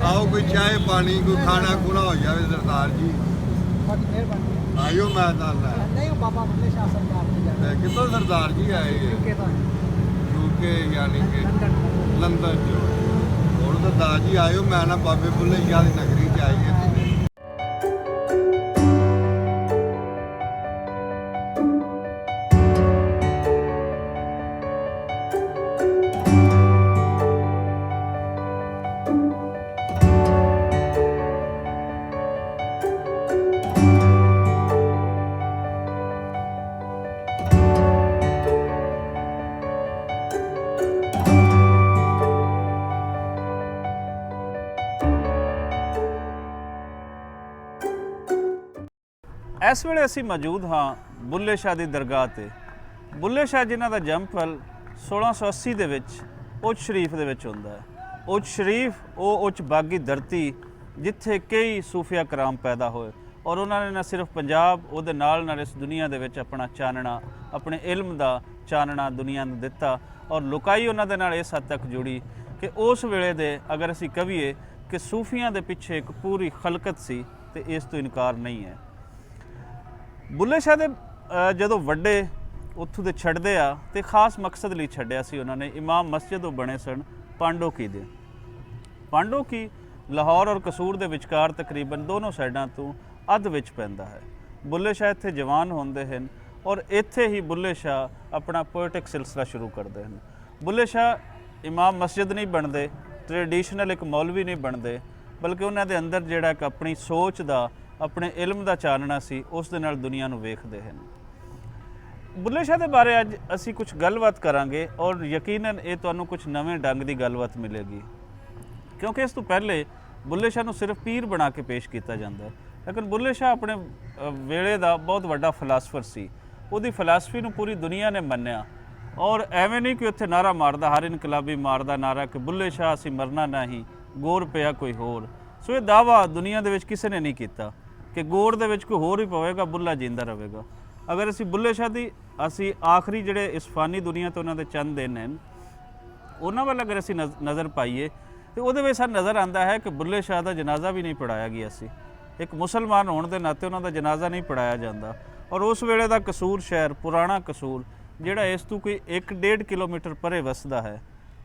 आओ कोई चाय पानी कोई खाना खुना हो जाए सरदार जी बहुत मेहरबानी आयो मैं नहीं बाबा बुल्ले शाह सरकार की जाना कितों सरदार जी आए यूके का यूके यानी कि लंदन लंदन चो और सरदार जी आयो मैं ना बाबे बुल्ले शाह की नगरी च आइए इस ਵੇਲੇ ਅਸੀਂ ਮੌਜੂਦ ਹਾਂ ਬੁੱਲੇ ਸ਼ਾਹ ਦੀ ਦਰਗਾਹ ਤੇ। ਬੁੱਲੇ ਸ਼ਾਹ ਜਿਨ੍ਹਾਂ ਦਾ ਜੰਮਪਲ 1680 ਦੇ ਵਿੱਚ ਉੱਚ ਸ਼ਰੀਫ ਦੇ ਵਿੱਚ ਹੁੰਦਾ ਹੈ। ਉੱਚ ਸ਼ਰੀਫ ਉਹ ਉੱਚ ਬਾਗੀ ਧਰਤੀ ਜਿੱਥੇ ਕਈ ਸੂਫੀਆ ਕਰਾਮ ਪੈਦਾ ਹੋਏ ਔਰ ਉਹਨਾਂ ਨੇ ਨਾ ਸਿਰਫ ਪੰਜਾਬ ਉਹਦੇ ਨਾਲ ਇਸ ਦੁਨੀਆ ਦੇ ਵਿੱਚ ਆਪਣਾ ਚਾਨਣਾ ਆਪਣੇ ਇਲਮ ਦਾ ਚਾਨਣਾ ਦੁਨੀਆ ਨੂੰ ਦਿੱਤਾ ਔਰ ਲੁਕਾਈ ਉਹਨਾਂ ਦੇ ਨਾਲ ਇਸ ਹੱਦ ਤੱਕ ਜੁੜੀ ਕਿ ਉਸ ਵੇਲੇ ਦੇ ਅਗਰ ਅਸੀਂ ਕਹੀਏ ਕਿ ਸੂਫੀਆਂ ਦੇ ਪਿੱਛੇ ਇੱਕ ਪੂਰੀ ਖਲਕਤ ਸੀ ਤੇ ਇਸ ਤੋਂ ਇਨਕਾਰ ਨਹੀਂ ਹੈ। ਬੁੱਲੇ ਸ਼ਾਹ ਦੇ ਜਦੋਂ ਵੱਡੇ ਉੱਥੋਂ ਦੇ ਛੱਡਦੇ ਆ ਤੇ ਖਾਸ ਮਕਸਦ ਲਈ ਛੱਡਿਆ ਸੀ ਉਹਨਾਂ ਨੇ। ਇਮਾਮ ਮਸਜਿਦ ਉਹ ਬਣੇ ਸਨ ਪਾਂਡੋਕੀ ਦੇ। ਪਾਂਡੋਕੀ ਲਾਹੌਰ ਔਰ ਕਸੂਰ ਦੇ ਵਿਚਕਾਰ ਤਕਰੀਬਨ ਦੋਨੋਂ ਸਾਈਡਾਂ ਤੋਂ ਅੱਧ ਵਿੱਚ ਪੈਂਦਾ ਹੈ। ਬੁੱਲੇ ਸ਼ਾਹ ਇੱਥੇ ਜਵਾਨ ਹੁੰਦੇ ਹਨ ਔਰ ਇੱਥੇ ਹੀ ਬੁੱਲੇ ਸ਼ਾਹ ਆਪਣਾ ਪੋਇਟਿਕ ਸਿਲਸਿਲਾ ਸ਼ੁਰੂ ਕਰਦੇ ਹਨ। ਬੁੱਲੇ ਸ਼ਾਹ ਇਮਾਮ ਮਸਜਿਦ ਨਹੀਂ ਬਣਦੇ, ਟ੍ਰੈਡੀਸ਼ਨਲ ਇੱਕ ਮੌਲਵੀ ਨਹੀਂ ਬਣਦੇ, ਬਲਕਿ ਉਹਨਾਂ ਦੇ ਅੰਦਰ ਜਿਹੜਾ ਇੱਕ ਆਪਣੀ ਸੋਚ ਦਾ ਆਪਣੇ ਇਲਮ ਦਾ ਚਾਨਣਾ ਸੀ ਉਸ ਦੇ ਨਾਲ ਦੁਨੀਆ ਨੂੰ ਵੇਖਦੇ ਹਨ। ਬੁੱਲੇ ਸ਼ਾਹ ਦੇ ਬਾਰੇ ਅੱਜ ਅਸੀਂ ਕੁਝ ਗੱਲਬਾਤ ਕਰਾਂਗੇ ਔਰ ਯਕੀਨਨ ਇਹ ਤੁਹਾਨੂੰ ਕੁਝ ਨਵੇਂ ਢੰਗ ਦੀ ਗੱਲਬਾਤ ਮਿਲੇਗੀ ਕਿਉਂਕਿ ਇਸ ਤੋਂ ਪਹਿਲੇ ਬੁੱਲੇ ਸ਼ਾਹ ਨੂੰ ਸਿਰਫ ਪੀਰ ਬਣਾ ਕੇ ਪੇਸ਼ ਕੀਤਾ ਜਾਂਦਾ ਹੈ। ਲੇਕਿਨ ਬੁੱਲੇ ਸ਼ਾਹ ਆਪਣੇ ਵੇਲੇ ਦਾ ਬਹੁਤ ਵੱਡਾ ਫਿਲਾਸਫਰ ਸੀ। ਉਹਦੀ ਫਿਲਾਸਫੀ ਨੂੰ ਪੂਰੀ ਦੁਨੀਆ ਨੇ ਮੰਨਿਆ ਔਰ ਐਵੇਂ ਨਹੀਂ ਕਿ ਉੱਥੇ ਨਾਰਾ ਮਾਰਦਾ ਹਰ ਇਨਕਲਾਬੀ ਮਾਰਦਾ ਨਾਰਾ ਕਿ ਬੁੱਲੇ ਸ਼ਾਹ ਅਸੀਂ ਮਰਨਾ ਨਹੀਂ ਗੌਰ ਪਿਆ ਕੋਈ ਹੋਰ। ਸੋ ਇਹ ਦਾਅਵਾ ਦੁਨੀਆ ਦੇ ਵਿੱਚ ਕਿਸੇ ਨੇ ਨਹੀਂ ਕੀਤਾ ਕਿ ਗੌਰ ਦੇ ਵਿੱਚ ਕੋਈ ਹੋਰ ਹੀ ਪਵੇਗਾ ਬੁੱਲਾ ਜਿੰਦਾ ਰਹੇਗਾ। ਅਗਰ ਅਸੀਂ ਬੁੱਲੇ ਸ਼ਾਹ ਦੀ ਅਸੀਂ ਆਖਰੀ ਜਿਹੜੇ ਇਸ ਫਾਨੀ ਦੁਨੀਆ ਤੋਂ ਉਹਨਾਂ ਦੇ ਚੰਦ ਦਿਨ ਹਨ ਉਹਨਾਂ ਵੱਲ ਅਗਰ ਅਸੀਂ ਨਜ਼ਰ ਪਾਈਏ ਤਾਂ ਉਹਦੇ ਵਿੱਚ ਸਾਨੂੰ ਨਜ਼ਰ ਆਉਂਦਾ ਹੈ ਕਿ ਬੁੱਲੇ ਸ਼ਾਹ ਦਾ ਜਨਾਜ਼ਾ ਵੀ ਨਹੀਂ ਪੜ੍ਹਾਇਆ ਗਿਆ ਸੀ। ਇੱਕ ਮੁਸਲਮਾਨ ਹੋਣ ਦੇ ਨਾਤੇ ਉਹਨਾਂ ਦਾ ਜਨਾਜ਼ਾ ਨਹੀਂ ਪੜ੍ਹਾਇਆ ਜਾਂਦਾ ਔਰ ਉਸ ਵੇਲੇ ਦਾ ਕਸੂਰ ਸ਼ਹਿਰ ਪੁਰਾਣਾ ਕਸੂਰ ਜਿਹੜਾ ਇਸ ਤੋਂ ਕੋਈ 1-1.5 ਕਿਲੋਮੀਟਰ ਪਰੇ ਵਸਦਾ ਹੈ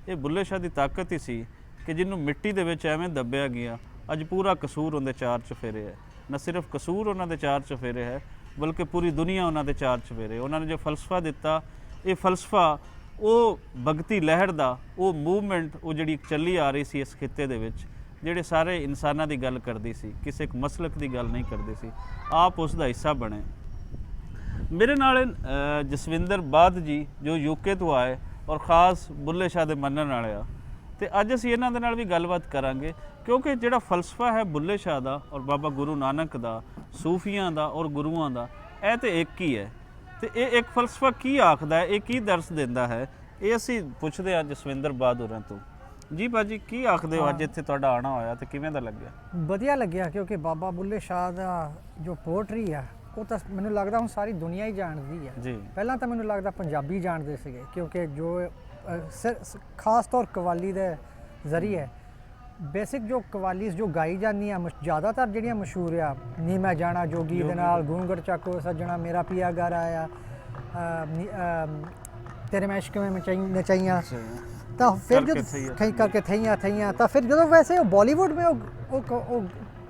ਇਹ ਬੁੱਲੇ ਸ਼ਾਹ ਦੀ ਤਾਕਤ ਹੀ ਸੀ ਕਿ ਜਿਹਨੂੰ ਮਿੱਟੀ ਦੇ ਵਿੱਚ ਐਵੇਂ ਦੱਬਿਆ ਗਿਆ ਅੱਜ ਪੂਰਾ ਕਸੂਰ ਉਹਦੇ ਚਾਰ ਚੁਫੇਰੇ ਹੈ। ਨਾ ਸਿਰਫ ਕਸੂਰ ਉਹਨਾਂ ਦੇ ਚਾਰ ਚੁਫੇਰੇ ਹੈ ਬਲਕਿ ਪੂਰੀ ਦੁਨੀਆ ਉਹਨਾਂ ਦੇ ਚਾਰ ਚੁਫੇਰੇ। ਉਹਨਾਂ ਨੇ ਜੋ ਫਲਸਫਾ ਦਿੱਤਾ ਇਹ ਫਲਸਫਾ ਉਹ ਭਗਤੀ ਲਹਿਰ ਦਾ ਉਹ ਮੂਵਮੈਂਟ ਉਹ ਜਿਹੜੀ ਚੱਲੀ ਆ ਰਹੀ ਸੀ ਇਸ ਖਿੱਤੇ ਦੇ ਵਿੱਚ ਜਿਹੜੇ ਸਾਰੇ ਇਨਸਾਨਾਂ ਦੀ ਗੱਲ ਕਰਦੀ ਸੀ ਕਿਸੇ ਇੱਕ ਮਸਲਕ ਦੀ ਗੱਲ ਨਹੀਂ ਕਰਦੀ ਸੀ ਆਪ ਉਸ ਦਾ ਹਿੱਸਾ ਬਣੇ। ਮੇਰੇ ਨਾਲ ਜਸਵਿੰਦਰ ਬਾਦ ਜੀ ਜੋ ਯੂਕੇ ਤੋਂ ਆਏ ਔਰ ਖਾਸ ਬੁੱਲੇ ਸ਼ਾਹ ਦੇ ਮੰਨਣ ਵਾਲੇ ਆ ਤੇ ਅੱਜ ਅਸੀਂ ਇਹਨਾਂ ਦੇ ਨਾਲ ਵੀ ਗੱਲਬਾਤ ਕਰਾਂਗੇ ਕਿਉਂਕਿ ਜਿਹੜਾ ਫਲਸਫਾ ਹੈ ਬੁੱਲੇ ਸ਼ਾਹ ਦਾ ਔਰ ਬਾਬਾ ਗੁਰੂ ਨਾਨਕ ਦਾ ਸੂਫੀਆਂ ਦਾ ਔਰ ਗੁਰੂਆਂ ਦਾ ਇਹ ਤਾਂ ਇੱਕ ਹੀ ਹੈ ਤੇ ਇਹ ਇੱਕ ਫਲਸਫਾ ਕੀ ਆਖਦਾ ਹੈ ਇਹ ਕੀ ਦਰਸ ਦਿੰਦਾ ਹੈ ਇਹ ਅਸੀਂ ਪੁੱਛਦੇ ਹਾਂ ਜਸਵਿੰਦਰ ਬਾਦ ਹੋਰਾਂ ਤੋਂ। ਜੀ ਭਾਜੀ ਕੀ ਆਖਦੇ ਹੋ ਅੱਜ ਇੱਥੇ ਤੁਹਾਡਾ ਆਉਣਾ ਹੋਇਆ ਤੇ ਕਿਵੇਂ ਦਾ ਲੱਗਿਆ? ਵਧੀਆ ਲੱਗਿਆ ਕਿਉਂਕਿ ਬਾਬਾ ਬੁੱਲੇ ਸ਼ਾਹ ਦਾ ਜੋ ਪੋਇਟਰੀ ਆ ਉਹ ਤਾਂ ਮੈਨੂੰ ਲੱਗਦਾ ਹੁਣ ਸਾਰੀ ਦੁਨੀਆ ਹੀ ਜਾਣਦੀ ਹੈ ਜੀ। ਪਹਿਲਾਂ ਤਾਂ ਮੈਨੂੰ ਲੱਗਦਾ ਪੰਜਾਬੀ ਜਾਣਦੇ ਸੀਗੇ ਕਿਉਂਕਿ ਜੋ ਖਾਸ ਤੌਰ ਕਵਾਲੀ ਦੇ ਜ਼ਰੀਏ ਬੇਸਿਕ ਜੋ ਕਵਾਲੀਜ਼ ਜੋ ਗਾਈ ਜਾਂਦੀਆਂ ਜ਼ਿਆਦਾਤਰ ਜਿਹੜੀਆਂ ਮਸ਼ਹੂਰ ਆ ਨੀ ਮੈਂ ਜਾਣਾ ਜੋਗੀ ਦੇ ਨਾਲ ਗੂੰਗੜ ਚੱਕੋ ਸੱਜਣਾ ਮੇਰਾ ਪੀਆ ਘਰ ਆਇਆ ਤੇਰੇ ਮੈਂ ਇਸ਼ਕ ਵਿੱਚ ਨਚਾਈਆਂ ਤਾਂ ਫਿਰ ਜਦੋਂ ਕਈ ਕਰਕੇ ਥਈਆਂ ਤਾਂ ਫਿਰ ਜਦੋਂ ਵੈਸੇ ਉਹ ਬਾਲੀਵੁੱਡ में ਉਹ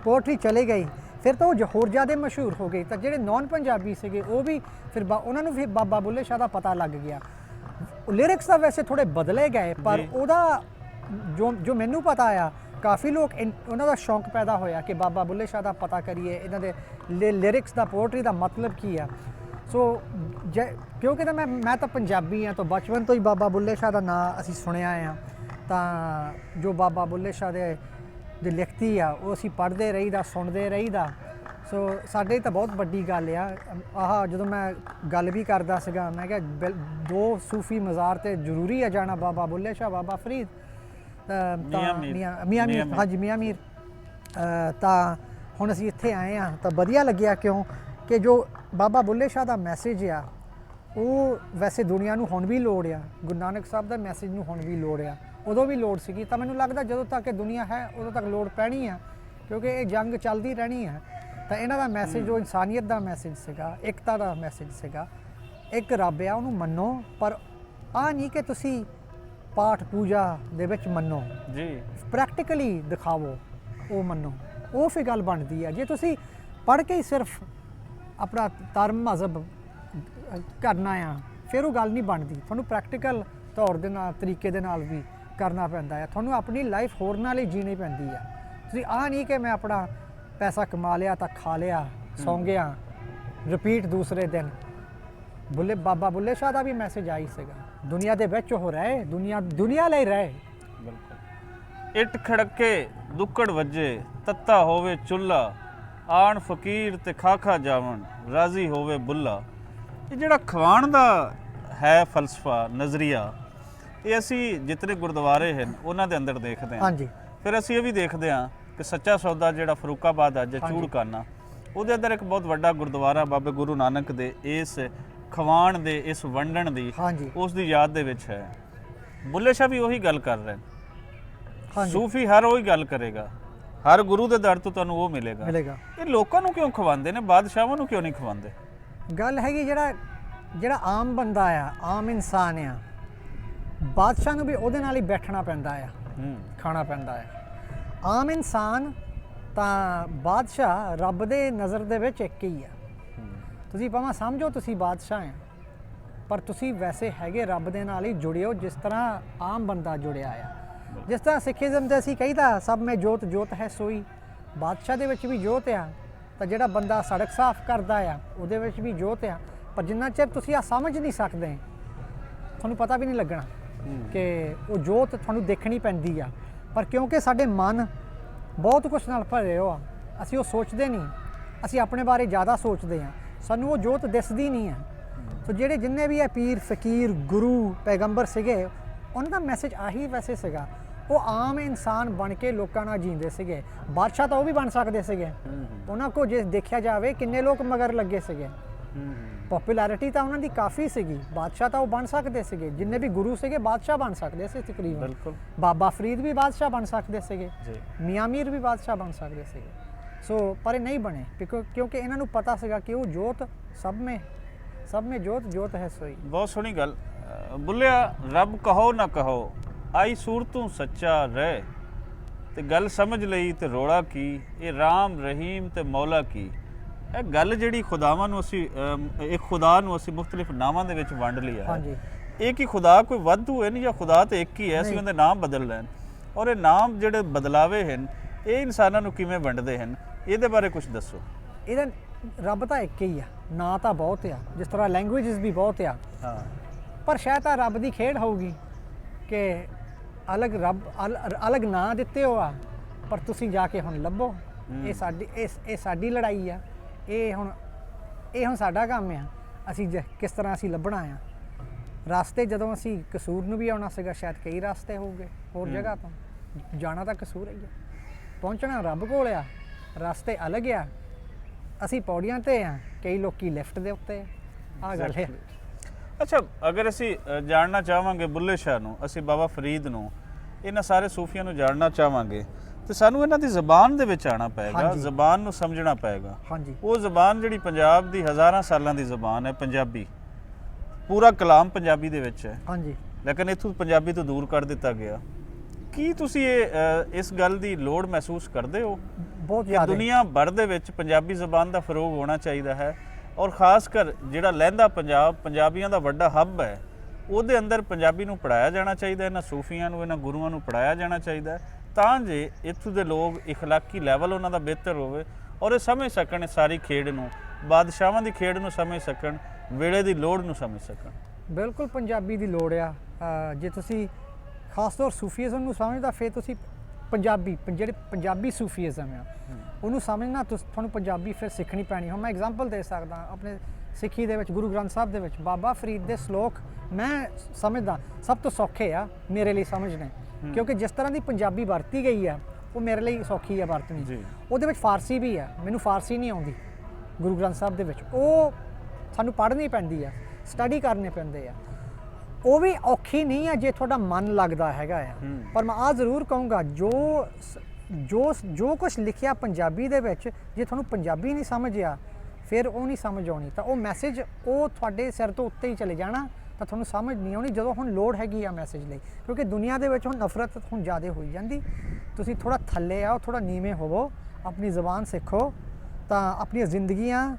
ਪੋਇਟਰੀ ਚਲੇ ਗਈ ਫਿਰ ਤਾਂ ਉਹ ਹੋਰ ਜ਼ਿਆਦਾ ਮਸ਼ਹੂਰ ਹੋ ਗਈ ਤਾਂ ਜਿਹੜੇ ਨੌਨ ਪੰਜਾਬੀ ਸੀਗੇ ਉਹ ਵੀ ਫਿਰ ਉਹਨਾਂ ਨੂੰ ਫਿਰ ਬਾਬਾ ਬੁੱਲੇ ਸ਼ਾਹ ਦਾ ਪਤਾ ਲੱਗ ਗਿਆ। ਲਿਰਿਕਸ ਤਾਂ ਵੈਸੇ ਥੋੜੇ ਬਦਲੇ ਗਏ ਪਰ ਉਹਦਾ ਜੋ ਮੈਨੂੰ ਪਤਾ ਆ ਕਾਫੀ ਲੋਕ ਉਹਨਾਂ ਦਾ ਸ਼ੌਂਕ ਪੈਦਾ ਹੋਇਆ ਕਿ ਬਾਬਾ ਬੁੱਲੇ ਸ਼ਾਹ ਦਾ ਪਤਾ ਕਰੀਏ ਇਹਨਾਂ ਦੇ ਲਿਰਿਕਸ ਦਾ ਪੋਇਟਰੀ ਦਾ ਮਤਲਬ ਕੀ ਆ। ਸੋ ਕਿਉਂਕਿ ਤਾਂ ਮੈਂ ਤਾਂ ਪੰਜਾਬੀ ਹਾਂ ਤਾਂ ਬਚਪਨ ਤੋਂ ਹੀ ਬਾਬਾ ਬੁੱਲੇ ਸ਼ਾਹ ਦਾ ਨਾਂ ਅਸੀਂ ਸੁਣਿਆ ਆ ਤਾਂ ਜੋ ਬਾਬਾ ਬੁੱਲੇ ਸ਼ਾਹ ਦੇ ਲਿਖਤੀ ਆ ਉਹ ਅਸੀਂ ਪੜ੍ਹਦੇ ਰਹੀਦਾ ਸੁਣਦੇ ਰਹੀਦਾ। ਸੋ ਸਾਡੇ ਤਾਂ ਬਹੁਤ ਵੱਡੀ ਗੱਲ ਆ ਆਹ ਜਦੋਂ ਮੈਂ ਗੱਲ ਵੀ ਕਰਦਾ ਸੀਗਾ ਮੈਂ ਕਿਹਾ 2 ਸੂਫੀ ਮਜ਼ਾਰ 'ਤੇ ਜ਼ਰੂਰੀ ਹੈ ਜਾਣਾ ਬਾਬਾ ਬੁੱਲੇ ਸ਼ਾਹ ਬਾਬਾ ਫਰੀਦ ਮੀਆਂ ਮੀਰ ਹਾਂਜੀ ਮੀਆਂ ਮੀਰ ਤਾਂ ਹੁਣ ਅਸੀਂ ਇੱਥੇ ਆਏ ਹਾਂ ਤਾਂ ਵਧੀਆ ਲੱਗਿਆ ਕਿਉਂ ਕਿ ਜੋ ਬਾਬਾ ਬੁੱਲੇ ਸ਼ਾਹ ਦਾ ਮੈਸੇਜ ਆ ਉਹ ਵੈਸੇ ਦੁਨੀਆ ਨੂੰ ਹੁਣ ਵੀ ਲੋੜ ਆ ਗੁਰੂ ਨਾਨਕ ਸਾਹਿਬ ਦਾ ਮੈਸੇਜ ਨੂੰ ਹੁਣ ਵੀ ਲੋੜ ਆ ਉਦੋਂ ਵੀ ਲੋੜ ਸੀਗੀ। ਤਾਂ ਮੈਨੂੰ ਲੱਗਦਾ ਜਦੋਂ ਤੱਕ ਇਹ ਦੁਨੀਆ ਹੈ ਉਦੋਂ ਤੱਕ ਲੋੜ ਪੈਣੀ ਆ, ਕਿਉਂਕਿ ਇਹ ਜੰਗ ਚੱਲਦੀ ਰਹਿਣੀ ਹੈ। ਤਾਂ ਇਹਨਾਂ ਦਾ ਮੈਸੇਜ ਜੋ ਇਨਸਾਨੀਅਤ ਦਾ ਮੈਸੇਜ ਸੀਗਾ, ਏਕਤਾ ਦਾ ਮੈਸੇਜ ਸੀਗਾ, ਇੱਕ ਰੱਬ ਆ ਉਹਨੂੰ ਮੰਨੋ, ਪਰ ਆ ਨਹੀਂ ਕਿ ਤੁਸੀਂ ਪਾਠ ਪੂਜਾ ਦੇ ਵਿੱਚ ਮੰਨੋ ਜੀ, ਪ੍ਰੈਕਟੀਕਲੀ ਦਿਖਾਵੋ, ਉਹ ਮੰਨੋ, ਉਹ ਫਿਰ ਗੱਲ ਬਣਦੀ ਆ। ਜੇ ਤੁਸੀਂ ਪੜ੍ਹ ਕੇ ਹੀ ਸਿਰਫ ਆਪਣਾ ਧਰਮ ਮਜ਼ਹਬ ਕਰਨਾ ਆ, ਫਿਰ ਉਹ ਗੱਲ ਨਹੀਂ ਬਣਦੀ। ਤੁਹਾਨੂੰ ਪ੍ਰੈਕਟੀਕਲ ਤੌਰ ਦੇ ਨਾਲ, ਤਰੀਕੇ ਦੇ ਨਾਲ ਵੀ ਕਰਨਾ ਪੈਂਦਾ ਹੈ। ਤੁਹਾਨੂੰ ਆਪਣੀ ਲਾਈਫ ਹੋਰ ਨਾਲ ਹੀ ਜੀਣੀ ਪੈਂਦੀ ਆ। ਤੁਸੀਂ ਆ ਨਹੀਂ ਕਿ ਮੈਂ ਆਪਣਾ ਪੈਸਾ ਕਮਾ ਲਿਆ ਤਾਂ ਖਾ ਲਿਆ, ਸੌਂ ਗਿਆ, ਰਿਪੀਟ ਦੂਸਰੇ ਦਿਨ। ਬਾਬਾ ਬੁੱਲੇ ਸ਼ਾਹ ਦਾ ਵੀ ਮੈਸੇਜ ਆਈ ਸੀਗਾ, ਦੁਨੀਆ ਦੇ ਵਿੱਚ ਉਹ ਰਹੇ, ਦੁਨੀਆ ਲਈ ਰਹੇ। ਬਿਲਕੁਲ। ਇੱਟ ਖੜਕੇ ਦੁੱਕੜ ਵੱਜੇ, ਤੱਤਾ ਹੋਵੇ ਚੁੱਲ੍ਹਾ, ਆਣ ਫਕੀਰ ਤੇ ਖਾਖਾ ਜਾਵਣ, ਰਾਜ਼ੀ ਹੋਵੇ ਬੁੱਲਾ। ਇਹ ਜਿਹੜਾ ਖਵਾਣ ਦਾ ਹੈ ਫਲਸਫਾ, ਨਜ਼ਰੀਆ, ਇਹ ਅਸੀਂ ਜਿਤਨੇ ਗੁਰਦੁਆਰੇ ਹਨ ਉਹਨਾਂ ਦੇ ਅੰਦਰ ਦੇਖਦੇ ਹਾਂ। ਹਾਂਜੀ। ਫਿਰ ਅਸੀਂ ਇਹ ਵੀ ਦੇਖਦੇ ਹਾਂ ਕਿ ਸੱਚਾ ਸੌਦਾ ਜਿਹੜਾ ਫਰੂਕਾਬਾਦ ਅੱਜ ਚੂੜਕਾਨਾ, ਉਹਦੇ ਅੰਦਰ ਇੱਕ ਬਹੁਤ ਵੱਡਾ ਗੁਰਦੁਆਰਾ ਬਾਬੇ ਗੁਰੂ ਨਾਨਕ ਦੇ ਇਸ ਖਵਾਣ ਦੇ, ਇਸ ਵੰਡਣ ਦੀ, ਉਸ ਦੀ ਯਾਦ ਦੇ ਵਿੱਚ ਹੈ। ਬੁੱਲੇ ਸ਼ਾਹ ਵੀ ਉਹੀ ਗੱਲ ਕਰ ਰਹੇ ਨੇ। ਸੂਫੀ ਹਰ ਉਹੀ ਗੱਲ ਕਰੇਗਾ, ਹਰ ਗੁਰੂ ਦੇ ਦਰ ਤੋਂ ਤੁਹਾਨੂੰ ਉਹ ਮਿਲੇਗਾ। ਇਹ ਲੋਕਾਂ ਨੂੰ ਕਿਉਂ ਖਵਾਉਂਦੇ ਨੇ, ਬਾਦਸ਼ਾਹਾਂ ਨੂੰ ਕਿਉਂ ਨਹੀਂ ਖਵਾਉਂਦੇ? ਗੱਲ ਹੈਗੀ ਜਿਹੜਾ ਆਮ ਬੰਦਾ ਆ, ਆਮ ਇਨਸਾਨ ਆ, ਬਾਦਸ਼ਾਹ ਨੂੰ ਵੀ ਉਹਦੇ ਨਾਲ ਹੀ ਬੈਠਣਾ ਪੈਂਦਾ ਆ, ਖਾਣਾ ਪੈਂਦਾ ਆ। ਆਮ ਇਨਸਾਨ ਤਾਂ ਬਾਦਸ਼ਾਹ ਰੱਬ ਦੇ ਨਜ਼ਰ ਦੇ ਵਿੱਚ ਇੱਕ ਹੀ ਆ। ਤੁਸੀਂ ਭਾਵੇਂ ਸਮਝੋ ਤੁਸੀਂ ਬਾਦਸ਼ਾਹ ਆ, ਪਰ ਤੁਸੀਂ ਵੈਸੇ ਹੈਗੇ ਰੱਬ ਦੇ ਨਾਲ ਹੀ ਜੁੜੇ ਹੋ, ਜਿਸ ਤਰ੍ਹਾਂ ਆਮ ਬੰਦਾ ਜੁੜਿਆ ਆ। ਜਿਸ ਤਰ੍ਹਾਂ ਸਿੱਖੀਜ਼ਮ ਦੇ ਅਸੀਂ ਕਹੀਦਾ ਸਭ ਮੇਂ ਜੋਤ ਜੋਤ ਹੈ ਸੋਈ, ਬਾਦਸ਼ਾਹ ਦੇ ਵਿੱਚ ਵੀ ਜੋਤ ਆ। ਤਾਂ ਜਿਹੜਾ ਬੰਦਾ ਸੜਕ ਸਾਫ਼ ਕਰਦਾ ਆ ਉਹਦੇ ਵਿੱਚ ਵੀ ਜੋਤ ਆ। ਪਰ ਜਿੰਨਾ ਚਿਰ ਤੁਸੀਂ ਆ ਸਮਝ ਨਹੀਂ ਸਕਦੇ, ਤੁਹਾਨੂੰ ਪਤਾ ਵੀ ਨਹੀਂ ਲੱਗਣਾ ਕਿ ਉਹ ਜੋਤ ਤੁਹਾਨੂੰ ਦੇਖਣੀ ਪੈਂਦੀ ਆ। ਪਰ ਕਿਉਂਕਿ ਸਾਡੇ ਮਨ ਬਹੁਤ ਕੁਛ ਨਾਲ ਭਰੇ ਹੋ ਆ, ਅਸੀਂ ਉਹ ਸੋਚਦੇ ਨਹੀਂ, ਅਸੀਂ ਆਪਣੇ ਬਾਰੇ ਜ਼ਿਆਦਾ ਸੋਚਦੇ ਹਾਂ, ਸਾਨੂੰ ਉਹ ਜੋਤ ਦਿਸਦੀ ਨਹੀਂ ਹੈ। ਸੋ ਜਿੰਨੇ ਵੀ ਇਹ ਪੀਰ ਫਕੀਰ ਗੁਰੂ ਪੈਗੰਬਰ ਸੀਗੇ, ਉਹਨਾਂ ਦਾ ਮੈਸੇਜ ਆਹੀ ਵੈਸੇ ਸੀਗਾ। ਉਹ ਆਮ ਇਨਸਾਨ ਬਣ ਕੇ ਲੋਕਾਂ ਨਾਲ ਜੀਂਦੇ ਸੀਗੇ। ਬਾਦਸ਼ਾਹ ਤਾਂ ਉਹ ਵੀ ਬਣ ਸਕਦੇ ਸੀਗੇ, ਉਹਨਾਂ ਕੋਲ ਜੇ ਦੇਖਿਆ ਜਾਵੇ ਕਿੰਨੇ ਲੋਕ ਮਗਰ ਲੱਗੇ ਸੀਗੇ, ਪਪੂਲੈਰਿਟੀ ਤਾਂ ਉਹਨਾਂ ਦੀ ਕਾਫੀ ਸੀਗੀ। ਬਾਦਸ਼ਾਹ ਤਾਂ ਉਹ ਬਣ ਸਕਦੇ ਸੀਗੇ, ਜਿੰਨੇ ਵੀ ਗੁਰੂ ਸੀਗੇ ਬਾਦਸ਼ਾਹ ਬਣ ਸਕਦੇ ਸੀ ਤਕਰੀਬਨ। ਬਾਬਾ ਫਰੀਦ ਵੀ ਬਾਦਸ਼ਾਹ ਬਣ ਸਕਦੇ ਸੀਗੇ, ਮੀਆਂ ਮੀਰ ਵੀ ਬਾਦਸ਼ਾਹ ਬਣ ਸਕਦੇ ਸੀਗੇ। ਸੋ ਪਰ ਇਹ ਨਹੀਂ ਬਣੇ, ਕਿਉਂਕਿ ਇਹਨਾਂ ਨੂੰ ਪਤਾ ਸੀਗਾ ਕਿ ਉਹ ਜੋਤ ਸਭ ਮੇਂ ਜੋਤ ਜੋਤ ਹੈ ਸੋਈ। ਬਹੁਤ ਸੋਹਣੀ ਗੱਲ। ਬੁੱਲਿਆ, ਰੱਬ ਕਹੋ ਨਾ ਕਹੋ, ਆਈ ਸੂਰਤੋਂ ਸੱਚਾ ਰਹਿ, ਤੇ ਗੱਲ ਸਮਝ ਲਈ ਤੇ ਰੋਲਾ ਕੀ, ਇਹ ਰਾਮ ਰਹੀਮ ਤੇ ਮੌਲਾ ਕੀ। ਇਹ ਗੱਲ ਜਿਹੜੀ ਖੁਦਾਵਾਂ ਨੂੰ ਅਸੀਂ ਇੱਕ ਖੁਦਾ ਨੂੰ ਅਸੀਂ ਮੁਖਤਲਿਫ ਨਾਵਾਂ ਦੇ ਵਿੱਚ ਵੰਡ ਲਿਆ ਹੈ। ਇਹ ਕੀ ਖੁਦਾ ਕੋਈ ਵਾਧੂ ਹੈ ਨਹੀਂ, ਜਾਂ ਖੁਦਾ ਤਾਂ ਇੱਕ ਹੀ ਹੈ, ਅਸੀਂ ਉਹਦੇ ਨਾਮ ਬਦਲ ਲੈਣ। ਔਰ ਇਹ ਨਾਮ ਜਿਹੜੇ ਬਦਲਾਵੇ ਹਨ, ਇਹ ਇਨਸਾਨਾਂ ਨੂੰ ਕਿਵੇਂ ਵੰਡਦੇ ਹਨ, ਇਹਦੇ ਬਾਰੇ ਕੁਝ ਦੱਸੋ। ਇਹਦਾ ਰੱਬ ਤਾਂ ਇੱਕ ਹੀ ਆ, ਨਾਂ ਤਾਂ ਬਹੁਤ ਆ, ਜਿਸ ਤਰ੍ਹਾਂ ਲੈਂਗੁਏਜਸ ਵੀ ਬਹੁਤ ਆ। ਪਰ ਸ਼ਾਇਦ ਤਾਂ ਰੱਬ ਦੀ ਖੇਡ ਹੋਊਗੀ ਕਿ ਅਲੱਗ ਨਾਂ ਦਿੱਤੇ ਹੋ ਆ, ਪਰ ਤੁਸੀਂ ਜਾ ਕੇ ਹੁਣ ਲੱਭੋ। ਇਹ ਸਾਡੀ ਲੜਾਈ ਆ, ਇਹ ਹੁਣ ਸਾਡਾ ਕੰਮ ਆ, ਅਸੀਂ ਕਿਸ ਤਰ੍ਹਾਂ ਅਸੀਂ ਲੱਭਣਾ ਆ। ਰਸਤੇ ਜਦੋਂ ਅਸੀਂ ਕਸੂਰ ਨੂੰ ਵੀ ਆਉਣਾ ਸੀਗਾ, ਸ਼ਾਇਦ ਕਈ ਰਸਤੇ ਹੋਊਗੇ ਹੋਰ ਜਗ੍ਹਾ ਤੋਂ, ਜਾਣਾ ਤਾਂ ਕਸੂਰ ਹੀ ਆ, ਪਹੁੰਚਣਾ ਰੱਬ ਕੋਲ ਆ। ਰਸਤੇ ਅਲੱਗ ਆ, ਅਸੀਂ ਪੌੜੀਆਂ ਤੇ ਆ, ਕਈ ਲੋਕੀ ਲਿਫਟ ਦੇ ਉੱਤੇ ਆ ਗੱਲ ਹੈ। ਅੱਛਾ, ਅਗਰ ਅਸੀਂ ਜਾਣਨਾ ਚਾਹਾਂਗੇ ਬੁੱਲੇ ਸ਼ਾਹ ਨੂੰ, ਅਸੀਂ ਬਾਬਾ ਫਰੀਦ ਨੂੰ, ਇਹਨਾਂ ਸਾਰੇ ਸੂਫੀਆਂ ਨੂੰ ਜਾਣਨਾ ਚਾਹਾਂਗੇ, ਤੇ ਸਾਨੂੰ ਇਹਨਾਂ ਦੀ ਜ਼ਬਾਨ ਦੇ ਵਿੱਚ ਆਉਣਾ ਪਏਗਾ, ਜ਼ਬਾਨ ਨੂੰ ਸਮਝਣਾ ਪਏਗਾ। ਉਹ ਜ਼ਬਾਨ ਜਿਹੜੀ ਪੰਜਾਬ ਦੀ ਹਜ਼ਾਰਾਂ ਸਾਲਾਂ ਦੀ ਜ਼ਬਾਨ ਹੈ, ਪੰਜਾਬੀ, ਪੂਰਾ ਕਲਾਮ ਪੰਜਾਬੀ ਦੇ ਵਿੱਚ ਹੈ। ਲੇਕਿਨ ਇੱਥੋਂ ਪੰਜਾਬੀ ਤੋਂ ਦੂਰ ਕਰ ਦਿੱਤਾ ਗਿਆ। ਕੀ ਤੁਸੀਂ ਇਸ ਗੱਲ ਦੀ ਲੋੜ ਮਹਿਸੂਸ ਕਰਦੇ ਹੋ? ਬਹੁਤ ਜ਼ਿਆਦਾ। ਦੁਨੀਆ ਭਰ ਦੇ ਵਿੱਚ ਪੰਜਾਬੀ ਜ਼ਬਾਨ ਦਾ ਫਰੋਗ ਹੋਣਾ ਚਾਹੀਦਾ ਹੈ, ਔਰ ਖਾਸ ਕਰ ਜਿਹੜਾ ਲਹਿੰਦਾ ਪੰਜਾਬ, ਪੰਜਾਬੀਆਂ ਦਾ ਵੱਡਾ ਹੱਬ ਹੈ, ਉਹਦੇ ਅੰਦਰ ਪੰਜਾਬੀ ਨੂੰ ਪੜ੍ਹਾਇਆ ਜਾਣਾ ਚਾਹੀਦਾ। ਇਹਨਾਂ ਸੂਫੀਆਂ ਨੂੰ, ਇਹਨਾਂ ਗੁਰੂਆਂ ਨੂੰ ਪੜ੍ਹਾਇਆ ਜਾਣਾ ਚਾਹੀਦਾ, ਤਾਂ ਜੇ ਇੱਥੋਂ ਦੇ ਲੋਕ ਇਖਲਾਕੀ ਲੈਵਲ ਉਹਨਾਂ ਦਾ ਬਿਹਤਰ ਹੋਵੇ, ਔਰ ਇਹ ਸਮਝ ਸਕਣ ਸਾਰੀ ਖੇਡ ਨੂੰ, ਬਾਦਸ਼ਾਹਾਂ ਦੀ ਖੇਡ ਨੂੰ ਸਮਝ ਸਕਣ, ਵੇਲੇ ਦੀ ਲੋੜ ਨੂੰ ਸਮਝ ਸਕਣ। ਬਿਲਕੁਲ ਪੰਜਾਬੀ ਦੀ ਲੋੜ ਆ। ਜੇ ਤੁਸੀਂ ਖਾਸ ਤੌਰ ਸੂਫੀਜ਼ਮ ਨੂੰ ਸਮਝਦਾ, ਫਿਰ ਤੁਸੀਂ ਜਿਹੜੇ ਪੰਜਾਬੀ ਸੂਫੀਜ਼ਮ ਆ ਉਹਨੂੰ ਸਮਝਣਾ, ਤੁਹਾਨੂੰ ਪੰਜਾਬੀ ਫਿਰ ਸਿੱਖਣੀ ਪੈਣੀ। ਹੁਣ ਮੈਂ ਐਗਜ਼ਾਮਪਲ ਦੇ ਸਕਦਾ ਆਪਣੇ ਸਿੱਖੀ ਦੇ ਵਿੱਚ, ਗੁਰੂ ਗ੍ਰੰਥ ਸਾਹਿਬ ਦੇ ਵਿੱਚ ਬਾਬਾ ਫਰੀਦ ਦੇ ਸ਼ਲੋਕ ਮੈਂ ਸਮਝਦਾ ਸਭ ਤੋਂ ਸੌਖੇ ਆ ਮੇਰੇ ਲਈ ਸਮਝਣੇ, ਕਿਉਂਕਿ ਜਿਸ ਤਰ੍ਹਾਂ ਦੀ ਪੰਜਾਬੀ ਵਰਤੀ ਗਈ ਆ ਉਹ ਮੇਰੇ ਲਈ ਸੌਖੀ ਆ ਵਰਤਣੀ। ਉਹਦੇ ਵਿੱਚ ਫਾਰਸੀ ਵੀ ਆ, ਮੈਨੂੰ ਫਾਰਸੀ ਨਹੀਂ ਆਉਂਦੀ ਗੁਰੂ ਗ੍ਰੰਥ ਸਾਹਿਬ ਦੇ ਵਿੱਚ, ਉਹ ਸਾਨੂੰ ਪੜ੍ਹਨੀ ਪੈਂਦੀ ਆ, ਸਟੱਡੀ ਕਰਨੇ ਪੈਂਦੇ ਆ। ਉਹ ਵੀ ਔਖੀ ਨਹੀਂ ਹੈ ਜੇ ਤੁਹਾਡਾ ਮਨ ਲੱਗਦਾ ਹੈਗਾ ਆ। ਪਰ ਮੈਂ ਆ ਜ਼ਰੂਰ ਕਹੂੰਗਾ ਜੋ ਕੁਝ ਲਿਖਿਆ ਪੰਜਾਬੀ ਦੇ ਵਿੱਚ, ਜੇ ਤੁਹਾਨੂੰ ਪੰਜਾਬੀ ਨਹੀਂ ਸਮਝ ਆ ਫਿਰ ਉਹ ਨਹੀਂ ਸਮਝ ਆਉਣੀ, ਤਾਂ ਉਹ ਮੈਸੇਜ ਉਹ ਤੁਹਾਡੇ ਸਿਰ ਤੋਂ ਉੱਤੇ ਹੀ ਚਲੇ ਜਾਣਾ, ਤਾਂ ਤੁਹਾਨੂੰ ਸਮਝ ਨਹੀਂ ਆਉਣੀ ਜਦੋਂ ਹੁਣ ਲੋੜ ਹੈਗੀ ਆ ਮੈਸੇਜ ਲਈ। ਕਿਉਂਕਿ ਦੁਨੀਆ ਦੇ ਵਿੱਚ ਹੁਣ ਨਫ਼ਰਤ ਹੁਣ ਜ਼ਿਆਦਾ ਹੋਈ ਜਾਂਦੀ। ਤੁਸੀਂ ਥੋੜਾ ਥੱਲੇ ਆਓ, ਥੋੜਾ ਨੀਵੇਂ ਹੋਵੋ, ਆਪਣੀ ਜ਼ੁਬਾਨ ਸਿੱਖੋ, ਤਾਂ ਆਪਣੀਆਂ ਜ਼ਿੰਦਗੀਆਂ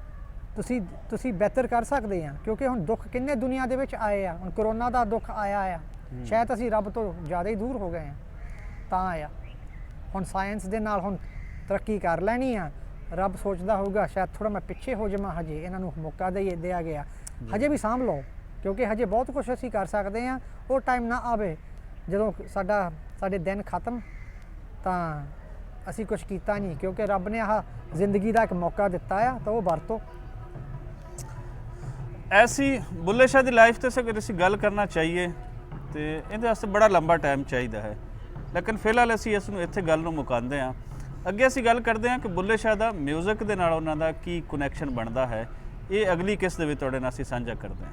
ਤੁਸੀਂ ਬਿਹਤਰ ਕਰ ਸਕਦੇ ਆ। ਕਿਉਂਕਿ ਹੁਣ ਦੁੱਖ ਕਿੰਨੇ ਦੁਨੀਆ ਦੇ ਵਿੱਚ ਆਏ ਆ, ਹੁਣ ਕਰੋਨਾ ਦਾ ਦੁੱਖ ਆਇਆ ਆ, ਸ਼ਾਇਦ ਅਸੀਂ ਰੱਬ ਤੋਂ ਜ਼ਿਆਦਾ ਹੀ ਦੂਰ ਹੋ ਗਏ ਆ ਤਾਂ ਆਇਆ। ਹੁਣ ਸਾਇੰਸ ਦੇ ਨਾਲ ਹੁਣ ਤਰੱਕੀ ਕਰ ਲੈਣੀ ਆ, ਰੱਬ ਸੋਚਦਾ ਹੋਊਗਾ ਸ਼ਾਇਦ ਥੋੜਾ ਮੈਂ ਪਿੱਛੇ ਹੋ ਜਾਵਾਂ, ਹਜੇ ਇਹਨਾਂ ਨੂੰ ਮੌਕਾ ਦਿਆ ਗਿਆ, ਹਜੇ ਵੀ ਸਾਂਭ ਲਓ, ਕਿਉਂਕਿ ਹਜੇ ਬਹੁਤ ਕੁਝ ਅਸੀਂ ਕਰ ਸਕਦੇ ਆ। ਉਹ ਟਾਈਮ ਨਾ ਆਵੇ ਜਦੋਂ ਸਾਡੇ ਦਿਨ ਖਤਮ ਤਾਂ ਅਸੀਂ ਕੁਝ ਕੀਤਾ ਨਹੀਂ, ਕਿਉਂਕਿ ਰੱਬ ਨੇ ਆਹ ਜ਼ਿੰਦਗੀ ਦਾ ਇੱਕ ਮੌਕਾ ਦਿੱਤਾ ਆ, ਤਾਂ ਉਹ ਵਰਤੋ। ਐਸੀ ਬੁੱਲੇ ਸ਼ਾਹ ਦੀ ਲਾਈਫ 'ਤੇ ਅਗਰ ਅਸੀਂ ਗੱਲ ਕਰਨਾ ਚਾਹੀਏ ਤੇ ਇਹਦੇ ਵਾਸਤੇ ਬੜਾ ਲੰਬਾ ਟਾਈਮ ਚਾਹੀਦਾ ਹੈ, ਲੇਕਿਨ ਫਿਲਹਾਲ ਅਸੀਂ ਇਸ ਨੂੰ ਇੱਥੇ ਗੱਲ ਨੂੰ ਮੁਕਾਉਂਦੇ ਹਾਂ। ਅੱਗੇ ਅਸੀਂ ਗੱਲ ਕਰਦੇ ਹਾਂ ਕਿ ਬੁੱਲੇ ਸ਼ਾਹ ਦਾ ਮਿਊਜ਼ਿਕ ਦੇ ਨਾਲ ਉਹਨਾਂ ਦਾ ਕੀ ਕਨੈਕਸ਼ਨ ਬਣਦਾ ਹੈ। ਇਹ ਅਗਲੀ ਕਿਸ਼ਤ ਦੇ ਵਿੱਚ ਤੁਹਾਡੇ ਨਾਲ ਅਸੀਂ ਸਾਂਝਾ ਕਰਦੇ ਹਾਂ।